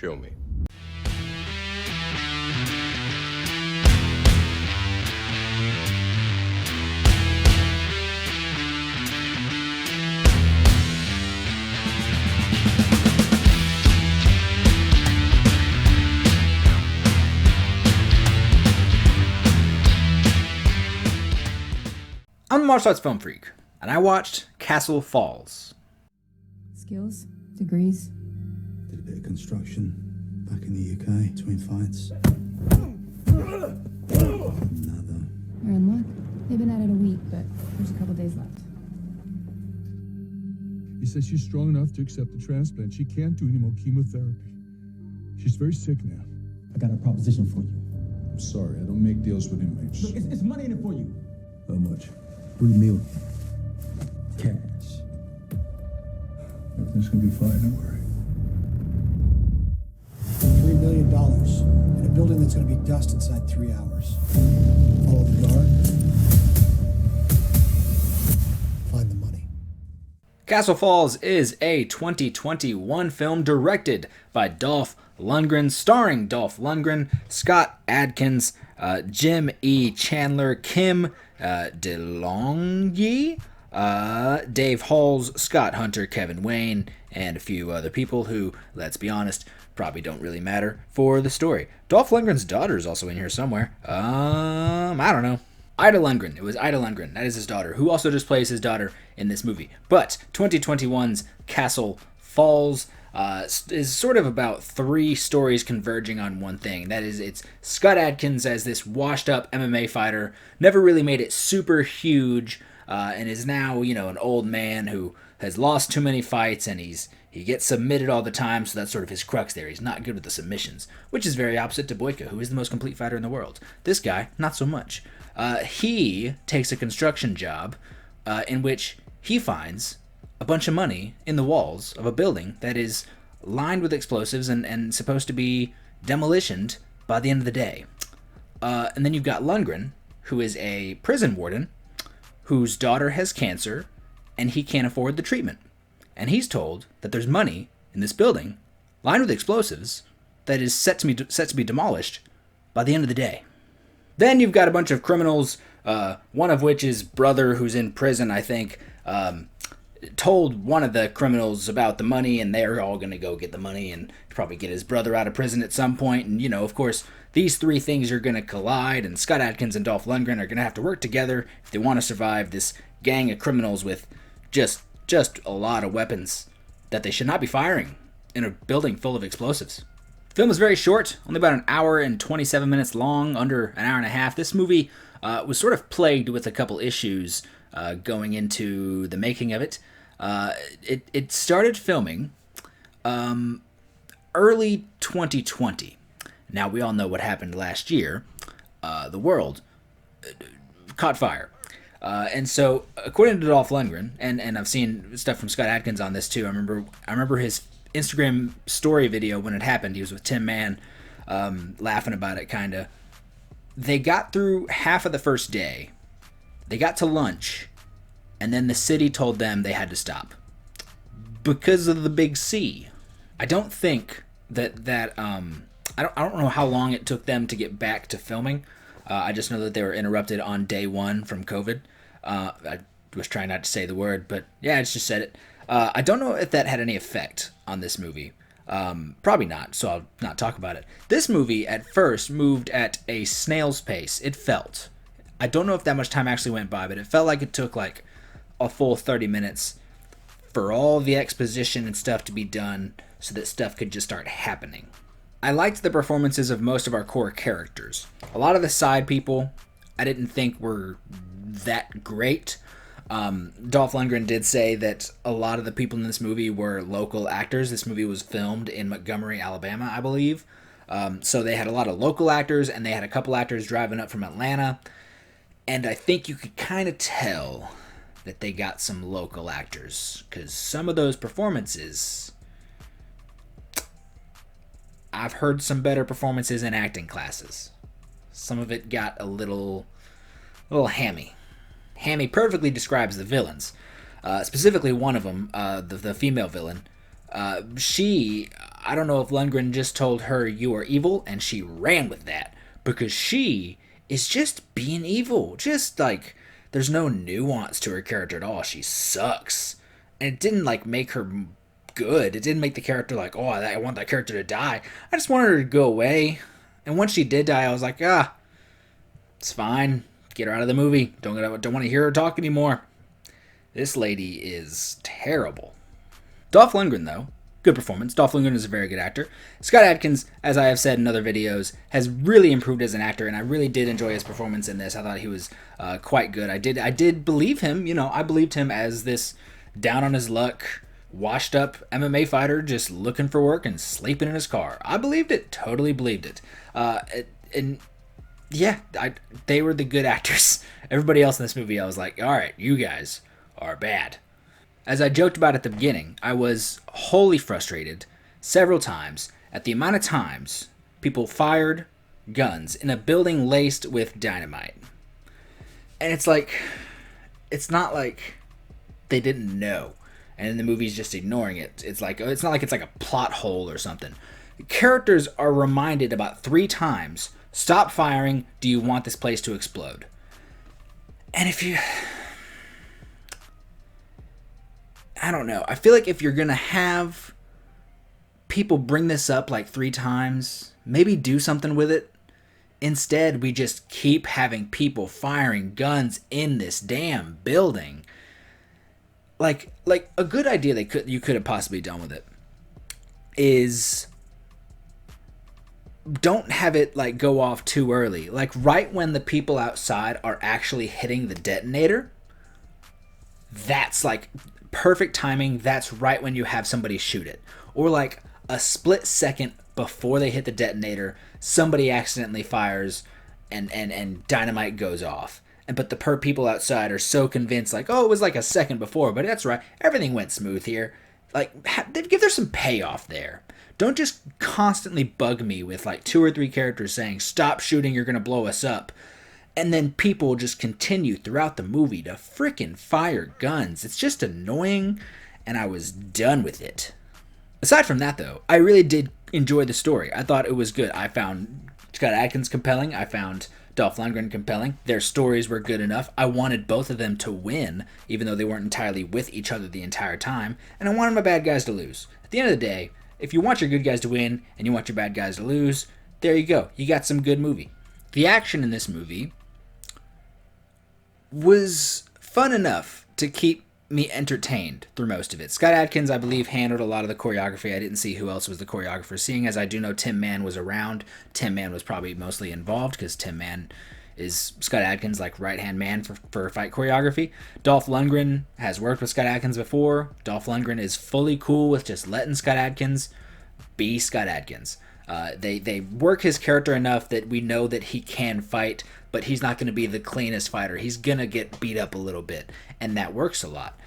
Show me. I'm a martial arts film freak, and I watched Castle Falls. Skills? Degrees? Did a bit of construction back in the UK between fights. Another. We're in luck. They've been at it a week, but there's a couple days left. He says she's strong enough to accept the transplant. She can't do any more chemotherapy. She's very sick now. I got a proposition for you. I'm sorry, I don't make deals with inmates. Look, it's money in it for you. How much? 3 million. Cash. Everything's gonna be fine, don't worry. $3 million in a building that's going to be dust inside 3 hours. Follow the guard. Find the money. Castle Falls is a 2021 film directed by Dolph Lundgren, starring Dolph Lundgren, Scott Adkins, Jim E. Chandler, Kim DeLonghi, Dave Halls, Scott Hunter, Kevin Wayne, and a few other people who, let's be honest, probably don't really matter for the story. Dolph Lundgren's daughter is also in here somewhere. I don't know. Ida Lundgren. It was Ida Lundgren. That is his daughter, who also just plays his daughter in this movie. But 2021's Castle Falls is sort of about 3 stories converging on one thing. That is, it's Scott Adkins as this washed-up MMA fighter, never really made it super huge, and is now, an old man who has lost too many fights, and he gets submitted all the time, so that's sort of his crux there. He's not good with the submissions, which is very opposite to Boyka, who is the most complete fighter in the world. This guy, not so much. He takes a construction job in which he finds a bunch of money in the walls of a building that is lined with explosives and supposed to be demolished by the end of the day. And then you've got Lundgren, who is a prison warden whose daughter has cancer, and he can't afford the treatment. And he's told that there's money in this building lined with explosives that is set to be demolished by the end of the day. Then you've got a bunch of criminals, one of which is brother, who's in prison, I think, told one of the criminals about the money, and they're all going to go get the money and probably get his brother out of prison at some point. And, of course, these 3 things are going to collide, and Scott Adkins and Dolph Lundgren are going to have to work together if they want to survive this gang of criminals with just a lot of weapons that they should not be firing in a building full of explosives. The film is very short, only about an hour and 27 minutes long, under an hour and a half. This movie was sort of plagued with a couple issues going into the making of it. It started filming early 2020. Now, we all know what happened last year. The world caught fire. And so, according to Dolph Lundgren, and I've seen stuff from Scott Adkins on this too. I remember his Instagram story video when it happened. He was with Tim Mann, laughing about it, kind of. They got through half of the first day. They got to lunch, and then the city told them they had to stop because of the big C. I don't think that I don't know how long it took them to get back to filming. I just know that they were interrupted on day 1 from COVID. I was trying not to say the word, but yeah, I just said it. I don't know if that had any effect on this movie. Probably not, so I'll not talk about it. This movie, at first, moved at a snail's pace. It felt. I don't know if that much time actually went by, but it felt like it took like a full 30 minutes for all the exposition and stuff to be done so that stuff could just start happening. I liked the performances of most of our core characters. A lot of the side people I didn't think were that great. Dolph Lundgren did say that a lot of the people in this movie were local actors. This movie was filmed in Montgomery, Alabama, I believe. So they had a lot of local actors, and they had a couple actors driving up from Atlanta. And I think you could kind of tell that they got some local actors, because some of those performances, I've heard some better performances in acting classes. Some of it got a little hammy. Hammy perfectly describes the villains. Specifically one of them, the female villain. She, I don't know if Lundgren just told her you are evil and she ran with that, because she is just being evil. Just like there's no nuance to her character at all. She sucks. And it didn't like make her good. It didn't make the character like, oh, I want that character to die. I just wanted her to go away. And once she did die, I was like, it's fine. Get her out of the movie. Don't want to hear her talk anymore. This lady is terrible. Dolph Lundgren, though, good performance. Dolph Lundgren is a very good actor. Scott Adkins, as I have said in other videos, has really improved as an actor, and I really did enjoy his performance in this. I thought he was quite good. I did believe him. I believed him as this down on his luck, washed up MMA fighter just looking for work and sleeping in his car. I believed it. Totally believed it. And yeah, they were the good actors. Everybody else in this movie, I was like, all right, you guys are bad. As I joked about at the beginning, I was wholly frustrated several times at the amount of times people fired guns in a building laced with dynamite. And it's not like they didn't know and the movie's just ignoring it. It's not like it's like a plot hole or something. The characters are reminded about 3 times, stop firing, do you want this place to explode? And I don't know. I feel like if you're going to have people bring this up like 3 times, maybe do something with it. Instead, we just keep having people firing guns in this damn building. Like a good idea you could have possibly done with it is don't have it like go off too early. Like right when the people outside are actually hitting the detonator, that's like perfect timing. That's right when you have somebody shoot it. Or like a split second before they hit the detonator, somebody accidentally fires and dynamite goes off. But the people outside are so convinced, like, oh, it was like a second before, but that's right. Everything went smooth here. Like, give there some payoff there. Don't just constantly bug me with like 2 or 3 characters saying, stop shooting, you're going to blow us up. And then people just continue throughout the movie to freaking fire guns. It's just annoying, and I was done with it. Aside from that, though, I really did enjoy the story. I thought it was good. I found Scott Adkins compelling. I found Dolph Lundgren compelling. Their stories were good enough. I wanted both of them to win, even though they weren't entirely with each other the entire time. And I wanted my bad guys to lose. At the end of the day, if you want your good guys to win and you want your bad guys to lose, there you go. You got some good movie. The action in this movie was fun enough to keep me entertained through most of it. Scott Adkins, I believe, handled a lot of the choreography. I didn't see who else was the choreographer. Seeing as I do know Tim Mann was around, Tim Mann was probably mostly involved because Tim Mann is Scott Adkins' like right-hand man for fight choreography. Dolph Lundgren has worked with Scott Adkins before. Dolph Lundgren is fully cool with just letting Scott Adkins be Scott Adkins. They work his character enough that we know that he can fight, but he's not going to be the cleanest fighter. He's going to get beat up a little bit, and that works a lot.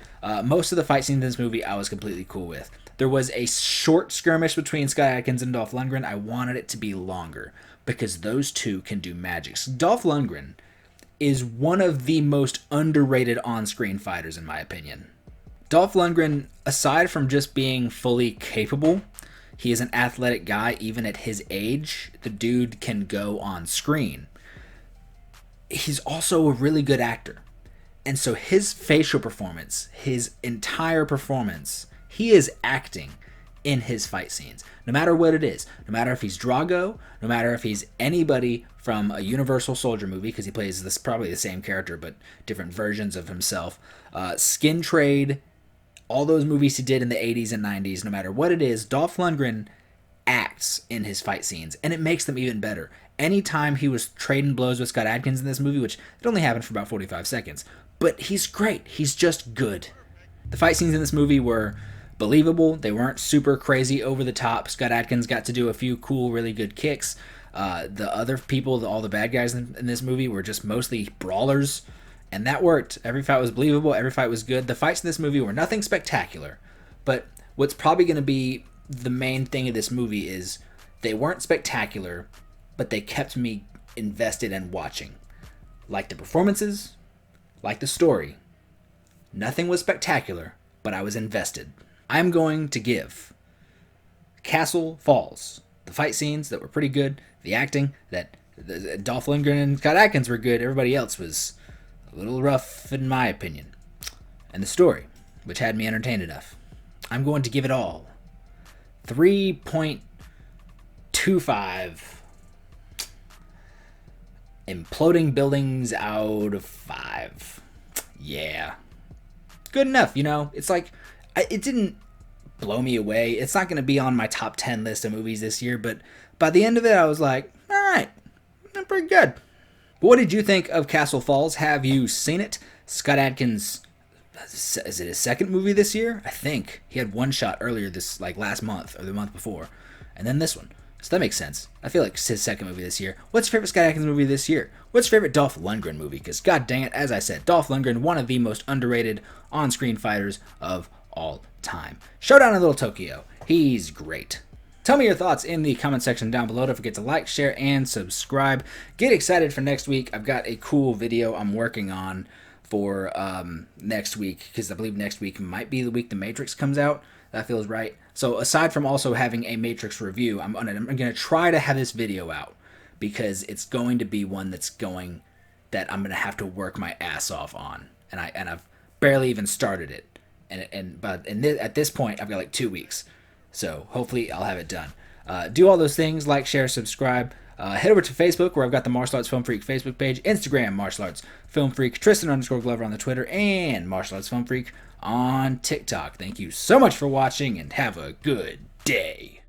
Most of the fight scenes in this movie I was completely cool with. There was a short skirmish between Scott Adkins and Dolph Lundgren. I wanted it to be longer because those two can do magic. Dolph Lundgren is one of the most underrated on-screen fighters in my opinion. Dolph Lundgren, aside from just being fully capable, he is an athletic guy even at his age. The dude can go on screen. He's also a really good actor. And so his facial performance, his entire performance, he is acting in his fight scenes. No matter what it is. No matter if he's Drago, no matter if he's anybody from a Universal Soldier movie, because he plays this probably the same character but different versions of himself. Skin Trade, all those movies he did in the 80s and 90s, no matter what it is, Dolph Lundgren acts in his fight scenes, and it makes them even better. Anytime he was trading blows with Scott Adkins in this movie, which it only happened for about 45 seconds, but he's great. He's just good. The fight scenes in this movie were believable. They weren't super crazy over the top. Scott Adkins got to do a few cool, really good kicks. The other people, all the bad guys in this movie were just mostly brawlers, and that worked. Every fight was believable. Every fight was good. The fights in this movie were nothing spectacular, but what's probably going to be the main thing of this movie is they weren't spectacular, but they kept me invested in watching. Like the performances, like the story. Nothing was spectacular, but I was invested. I'm going to give Castle Falls. The fight scenes that were pretty good, the acting that Dolph Lundgren and Scott Adkins were good. Everybody else was a little rough, in my opinion. And the story, which had me entertained enough. I'm going to give it all 3.25 imploding buildings out of 5. Yeah. Good enough, you know? It's like, it didn't blow me away. It's not going to be on my top 10 list of movies this year, but by the end of it, I was like, alright, pretty good. But what did you think of Castle Falls? Have you seen it? Scott Adkins, is it his second movie this year? I think. He had one shot earlier this, like last month, or the month before, and then this one. So that makes sense. I feel like it's his second movie this year. What's your favorite Scott Adkins movie this year? What's your favorite Dolph Lundgren movie? Because god dang it, as I said, Dolph Lundgren, one of the most underrated on-screen fighters of all time. Showdown in Little Tokyo. He's great. Tell me your thoughts in the comment section down below. Don't forget to like, share, and subscribe. Get excited for next week. I've got a cool video I'm working on for next week, because I believe next week might be the week The Matrix comes out. That feels right. So aside from also having a Matrix review, I'm gonna try to have this video out, because it's going to be one that I'm gonna have to work my ass off on, and I've barely even started it, but at this point I've got like 2 weeks, so hopefully I'll have it done. Do all those things: like, share, subscribe. Head over to Facebook, where I've got the Martial Arts Film Freak Facebook page, Instagram, Martial Arts Film Freak, Tristan_Glover on the Twitter, and Martial Arts Film Freak on TikTok. Thank you so much for watching, and have a good day.